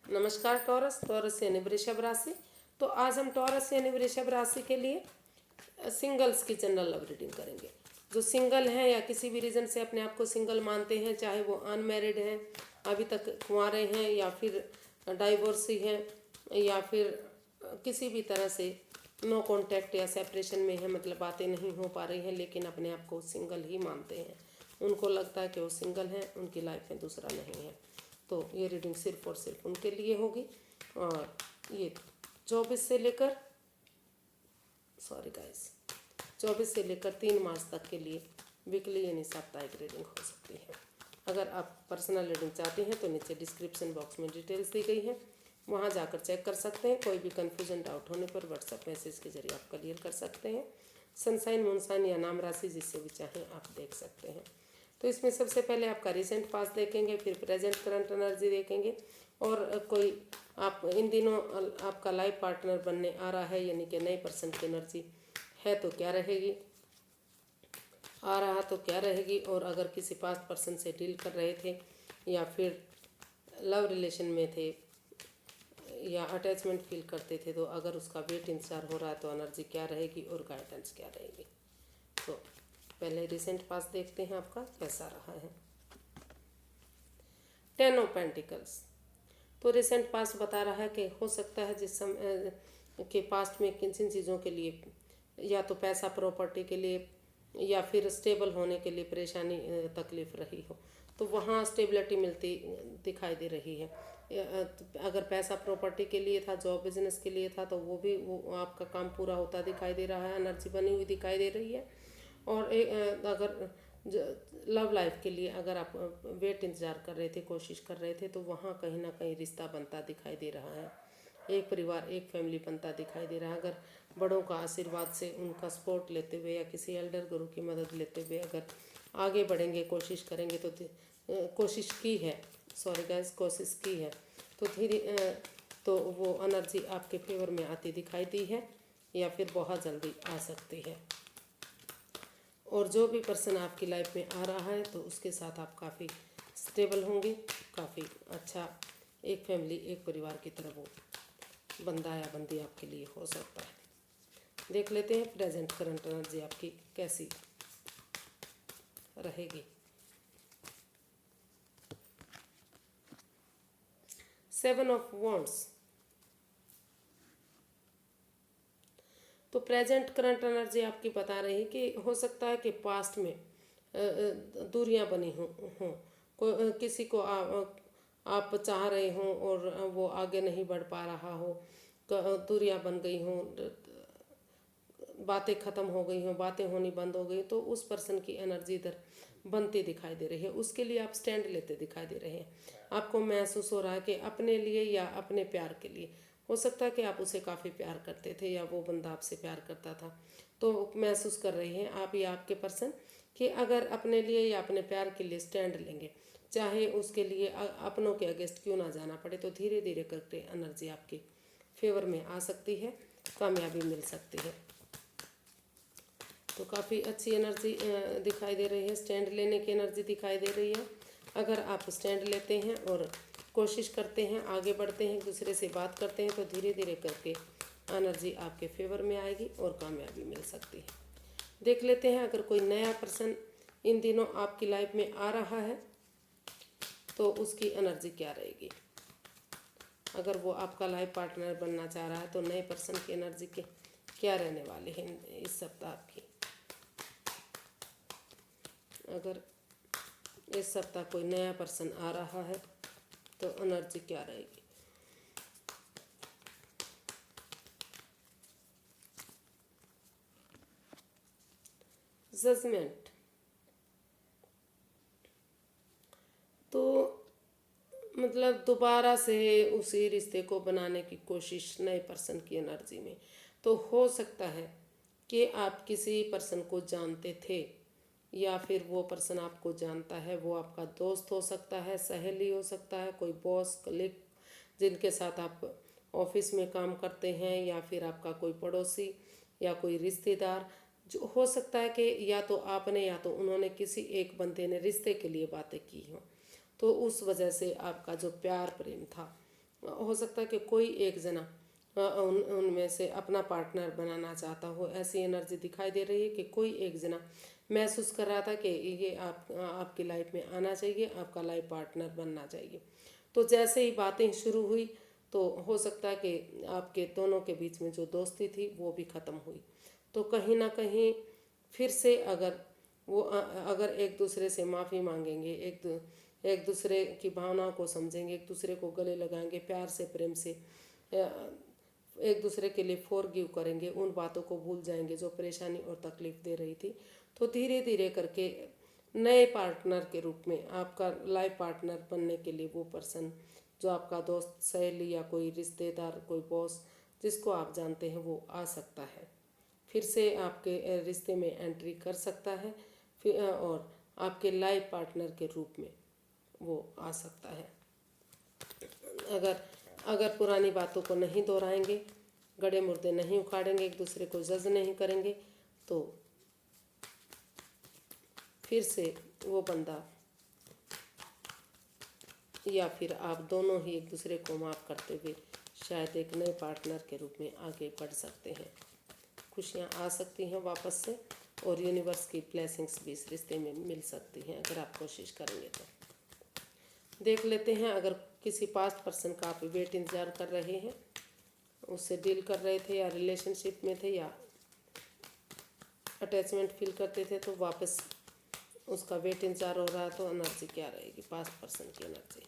नमस्कार taurus. Taurus यानी वृषभ राशि। तो आज हम टॉरस यानी वृषभ राशि के लिए सिंगल्स की जनरल लव रीडिंग करेंगे। जो सिंगल हैं या किसी भी रीज़न से अपने आप को सिंगल मानते हैं, चाहे वो अनमैरिड हैं, अभी तक कुंवारे हैं, या फिर डाइवोर्सी हैं, या फिर किसी भी तरह से नो कॉन्टैक्ट या सेपरेशन में है, मतलब बातें नहीं हो पा रही हैं, लेकिन अपने आप को सिंगल ही मानते हैं। उनको लगता है कि वो सिंगल हैं, उनकी लाइफ में दूसरा नहीं है। तो ये रीडिंग सिर्फ और सिर्फ उनके लिए होगी। और ये 24 से लेकर 3 मार्च तक के लिए वीकली यानी साप्ताहिक रीडिंग हो सकती है। अगर आप पर्सनल रीडिंग चाहते हैं तो नीचे डिस्क्रिप्शन बॉक्स में डिटेल्स दी गई हैं, वहाँ जाकर चेक कर सकते हैं। कोई भी कन्फ्यूजन डाउट होने पर व्हाट्सएप मैसेज के जरिए आप क्लियर कर सकते हैं। सनसाइन, मूनसाइन या नाम राशि जिससे भी चाहें आप देख सकते हैं। तो इसमें सबसे पहले आपका रिसेंट पास्ट देखेंगे, फिर प्रेजेंट करंट एनर्जी देखेंगे, और कोई आप इन दिनों आपका लाइफ पार्टनर बनने आ रहा है, यानी कि नए पर्सन की एनर्जी है तो क्या रहेगी, आ रहा तो क्या रहेगी। और अगर किसी पास्ट पर्सन से डील कर रहे थे या फिर लव रिलेशन में थे या अटैचमेंट फील करते थे, तो अगर उसका वेट इंतजार हो रहा है तो एनर्जी क्या रहेगी और गाइडेंस क्या रहेगी। तो पहले रिसेंट पास्ट देखते हैं आपका कैसा रहा है। 10 ऑफ पेंटिकल्स। तो रिसेंट पास्ट बता रहा है कि हो सकता है जिस समय के पास्ट में किन किन चीज़ों के लिए, या तो पैसा प्रॉपर्टी के लिए या फिर स्टेबल होने के लिए परेशानी तकलीफ रही हो, तो वहाँ स्टेबिलिटी मिलती दिखाई दे रही है। अगर पैसा प्रॉपर्टी के लिए था, जॉब बिजनेस के लिए था, तो वो आपका काम पूरा होता दिखाई दे रहा है, एनर्जी बनी हुई दिखाई दे रही है। और अगर लव लाइफ के लिए अगर आप वेट इंतज़ार कर रहे थे, कोशिश कर रहे थे, तो वहाँ कहीं ना कहीं रिश्ता बनता दिखाई दे रहा है। एक परिवार, एक फैमिली बनता दिखाई दे रहा है। अगर बड़ों का आशीर्वाद से उनका सपोर्ट लेते हुए या किसी एल्डर गुरु की मदद लेते हुए अगर आगे बढ़ेंगे, कोशिश करेंगे, तो कोशिश की है, सॉरी गाइस, कोशिश की है, तो तो वो एनर्जी आपके फेवर में आती दिखाई दी है या फिर बहुत जल्दी आ सकती है। और जो भी पर्सन आपकी लाइफ में आ रहा है तो उसके साथ आप काफ़ी स्टेबल होंगे, काफ़ी अच्छा एक फैमिली, एक परिवार की तरह वो बंदा या बंदी आपके लिए हो सकता है। देख लेते हैं प्रेजेंट करंट एनर्जी आपकी कैसी रहेगी। 7 ऑफ वॉन्ड्स। तो प्रेजेंट करंट एनर्जी आपकी बता रही है कि हो सकता है कि पास्ट में दूरियां बनी हों, किसी को आप चाह रहे हों और वो आगे नहीं बढ़ पा रहा हो, दूरियां बन गई हों, बातें ख़त्म हो गई हों, बातें होनी बंद हो गई, तो उस पर्सन की एनर्जी इधर बनती दिखाई दे रही है। उसके लिए आप स्टैंड लेते दिखाई दे रहे हैं। आपको महसूस हो रहा है कि अपने लिए या अपने प्यार के लिए, हो सकता है कि आप उसे काफ़ी प्यार करते थे या वो बंदा आपसे प्यार करता था, तो महसूस कर रहे हैं आप या आपके पर्सन कि अगर अपने लिए या अपने प्यार के लिए स्टैंड लेंगे, चाहे उसके लिए अपनों के अगेंस्ट क्यों ना जाना पड़े, तो धीरे धीरे करके एनर्जी आपके फेवर में आ सकती है, कामयाबी मिल सकती है। तो काफ़ी अच्छी एनर्जी दिखाई दे रही है, स्टैंड लेने की एनर्जी दिखाई दे रही है। अगर आप स्टैंड लेते हैं और कोशिश करते हैं, आगे बढ़ते हैं, एक दूसरे से बात करते हैं, तो धीरे धीरे करके एनर्जी आपके फेवर में आएगी और कामयाबी मिल सकती है। देख लेते हैं अगर कोई नया पर्सन इन दिनों आपकी लाइफ में आ रहा है तो उसकी एनर्जी क्या रहेगी। अगर वो आपका लाइफ पार्टनर बनना चाह रहा है तो नए पर्सन की एनर्जी के क्या रहने वाली है इस सप्ताह की। अगर इस सप्ताह कोई नया पर्सन आ रहा है तो एनर्जी क्या रहेगी। जजमेंट। तो मतलब दोबारा से उसी रिश्ते को बनाने की कोशिश नए पर्सन की एनर्जी में। तो हो सकता है कि आप किसी पर्सन को जानते थे या फिर वो पर्सन आपको जानता है, वो आपका दोस्त हो सकता है, सहेली हो सकता है, कोई बॉस, कलीग जिनके साथ आप ऑफिस में काम करते हैं, या फिर आपका कोई पड़ोसी या कोई रिश्तेदार, जो हो सकता है कि या तो आपने या तो उन्होंने किसी एक बंदे ने रिश्ते के लिए बातें की हों, तो उस वजह से आपका जो प्यार प्रेम था हो सकता है कि कोई एक जना उनमें से अपना पार्टनर बनाना चाहता हो। ऐसी एनर्जी दिखाई दे रही है कि कोई एक जना महसूस कर रहा था कि ये आपकी लाइफ में आना चाहिए, आपका लाइफ पार्टनर बनना चाहिए। तो जैसे ही बातें शुरू हुई तो हो सकता है कि आपके दोनों के बीच में जो दोस्ती थी वो भी ख़त्म हुई। तो कहीं ना कहीं फिर से अगर एक दूसरे से माफ़ी मांगेंगे, एक दूसरे की भावनाओं को समझेंगे, एक दूसरे को गले लगाएंगे, प्यार से प्रेम से एक दूसरे के लिए फॉरगिव करेंगे, उन बातों को भूल जाएंगे जो परेशानी और तकलीफ दे रही थी, तो धीरे धीरे करके नए पार्टनर के रूप में आपका लाइफ पार्टनर बनने के लिए वो पर्सन जो आपका दोस्त, सहेली या कोई रिश्तेदार, कोई बॉस जिसको आप जानते हैं वो आ सकता है, फिर से आपके रिश्ते में एंट्री कर सकता है, फिर और आपके लाइफ पार्टनर के रूप में वो आ सकता है। अगर अगर पुरानी बातों को नहीं दोहराएंगे, गड़े मुर्दे नहीं उखाड़ेंगे, एक दूसरे को जज नहीं करेंगे, तो फिर से वो बंदा या फिर आप दोनों ही एक दूसरे को माफ़ करते हुए शायद एक नए पार्टनर के रूप में आगे बढ़ सकते हैं। खुशियाँ आ सकती हैं वापस से, और यूनिवर्स की ब्लेसिंग्स भी इस रिश्ते में मिल सकती हैं अगर आप कोशिश करेंगे तो। देख लेते हैं, अगर किसी पास्ट पर्सन का आप वेट इंतज़ार कर रहे हैं, उससे डील कर रहे थे या रिलेशनशिप में थे या अटैचमेंट फील करते थे, तो वापस उसका वेट इंतज़ार हो रहा है, तो एनर्जी क्या रहेगी पास्ट पर्सन की एनर्जी।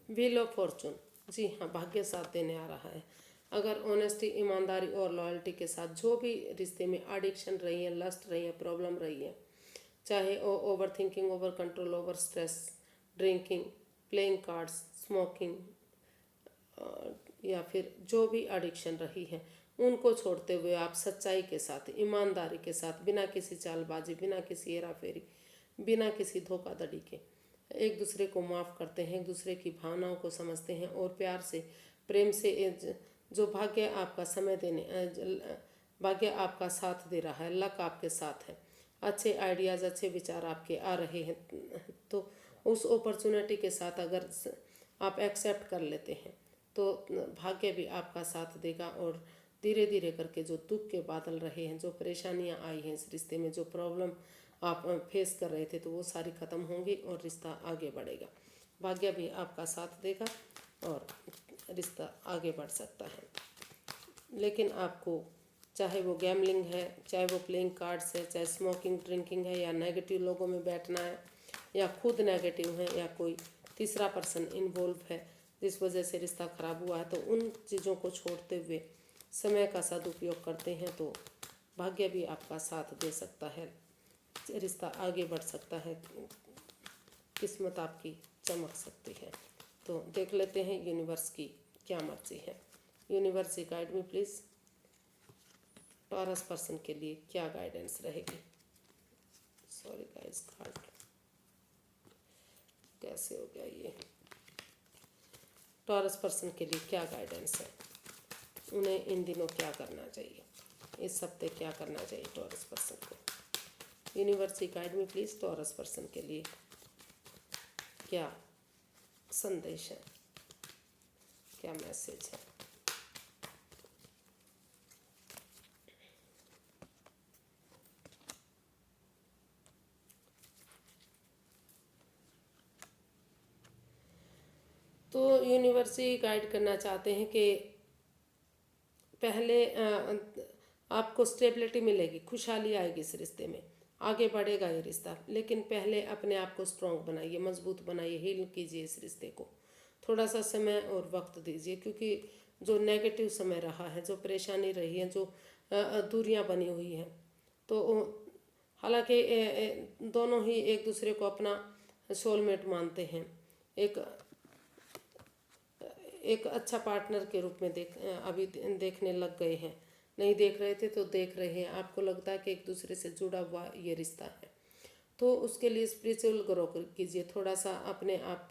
व्हील ऑफ फॉर्चून, जी हाँ, भाग्य साथ देने आ रहा है। अगर ऑनेस्टी, ईमानदारी और लॉयल्टी के साथ जो भी रिश्ते में एडिक्शन रही है, लस्ट रही है, प्रॉब्लम रही है, चाहे over thinking, over control, over stress, drinking, playing cards, smoking, या फिर जो भी एडिक्शन रही है, उनको छोड़ते हुए आप सच्चाई के साथ, ईमानदारी के साथ, बिना किसी चालबाजी, बिना किसी हेरा फेरी, बिना किसी धोखाधड़ी के एक दूसरे को माफ़ करते हैं, एक दूसरे की भावनाओं को समझते हैं और प्यार से, प्रेम से जो भाग्य आपका समय भाग्य आपका साथ दे रहा है, लक आपके साथ है, अच्छे आइडियाज़, अच्छे विचार आपके आ रहे हैं, तो उस अपॉर्चुनिटी के साथ अगर आप एक्सेप्ट कर लेते हैं तो भाग्य भी आपका साथ देगा, और धीरे धीरे करके जो दुख के बादल रहे हैं, जो परेशानियां आई हैं इस रिश्ते में, जो प्रॉब्लम आप फेस कर रहे थे, तो वो सारी ख़त्म होंगी और रिश्ता आगे बढ़ेगा। भाग्य भी आपका साथ देगा और रिश्ता आगे बढ़ सकता है। लेकिन आपको, चाहे वो गैमलिंग है, चाहे वो प्लेइंग कार्ड्स है, चाहे स्मोकिंग, ड्रिंकिंग है, या नेगेटिव लोगों में बैठना है, या खुद नेगेटिव है, या कोई तीसरा पर्सन इन्वॉल्व है जिस वजह से रिश्ता ख़राब हुआ है, तो उन चीज़ों को छोड़ते हुए समय का सदुपयोग करते हैं तो भाग्य भी आपका साथ दे सकता है, रिश्ता आगे बढ़ सकता है, किस्मत आपकी चमक सकती है। तो देख लेते हैं यूनिवर्स की क्या मर्जी है। Universe ji guide me please, Taurus person के लिए क्या गाइडेंस रहेगी। सॉरी गाइस, कार्ड कैसे हो गया ये। टॉरस पर्सन के लिए क्या गाइडेंस है, उन्हें इन दिनों क्या करना चाहिए, इस हफ्ते क्या करना चाहिए टॉरस पर्सन को। यूनिवर्स गाइड में प्लीज़, टॉरस पर्सन के लिए क्या संदेश है, क्या मैसेज है। तो यूनिवर्स गाइड करना चाहते हैं कि पहले आपको स्टेबिलिटी मिलेगी, खुशहाली आएगी इस रिश्ते में, आगे बढ़ेगा ये रिश्ता, लेकिन पहले अपने आप को स्ट्रॉन्ग बनाइए, मजबूत बनाइए, हील कीजिए इस रिश्ते को, थोड़ा सा समय और वक्त दीजिए, क्योंकि जो नेगेटिव समय रहा है, जो परेशानी रही है, जो दूरियां बनी हुई हैं, तो हालांकि दोनों ही एक दूसरे को अपना सोलमेट मानते हैं, एक एक अच्छा पार्टनर के रूप में अभी देखने लग गए हैं, नहीं देख रहे थे तो देख रहे हैं, आपको लगता है कि एक दूसरे से जुड़ा हुआ ये रिश्ता है, तो उसके लिए स्पिरिचुअल ग्रो कीजिए, थोड़ा सा अपने आप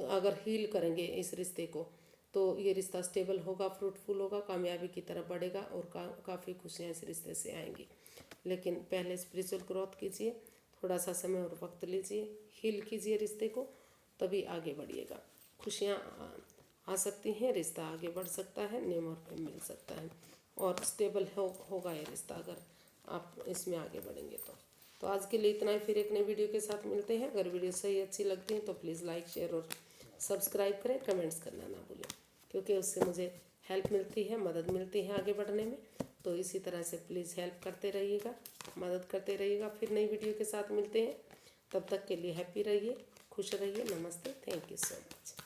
अगर हील करेंगे इस रिश्ते को तो ये रिश्ता स्टेबल होगा, फ्रूटफुल होगा, कामयाबी की तरफ बढ़ेगा और काफ़ी खुशियाँ इस रिश्ते से आएंगी। लेकिन पहले स्पिरिचुअल ग्रोथ कीजिए, थोड़ा सा समय और वक्त लीजिए, हील कीजिए रिश्ते को, तभी आगे बढ़िएगा। खुशियाँ आ सकती हैं, रिश्ता आगे बढ़ सकता है, नेम और फेम मिल सकता है और स्टेबल होगा ये रिश्ता अगर आप इसमें आगे बढ़ेंगे तो आज के लिए इतना ही। फिर एक नई वीडियो के साथ मिलते हैं। अगर वीडियो सही अच्छी लगती है तो प्लीज़ लाइक शेयर और सब्सक्राइब करें, कमेंट्स करना ना भूलें, क्योंकि उससे मुझे हेल्प मिलती है, मदद मिलती है आगे बढ़ने में। तो इसी तरह से प्लीज़ हेल्प करते रहिएगा, मदद करते रहिएगा। फिर नई वीडियो के साथ मिलते हैं, तब तक के लिए हैप्पी रहिए, खुश रहिए। नमस्ते, थैंक यू सो मच।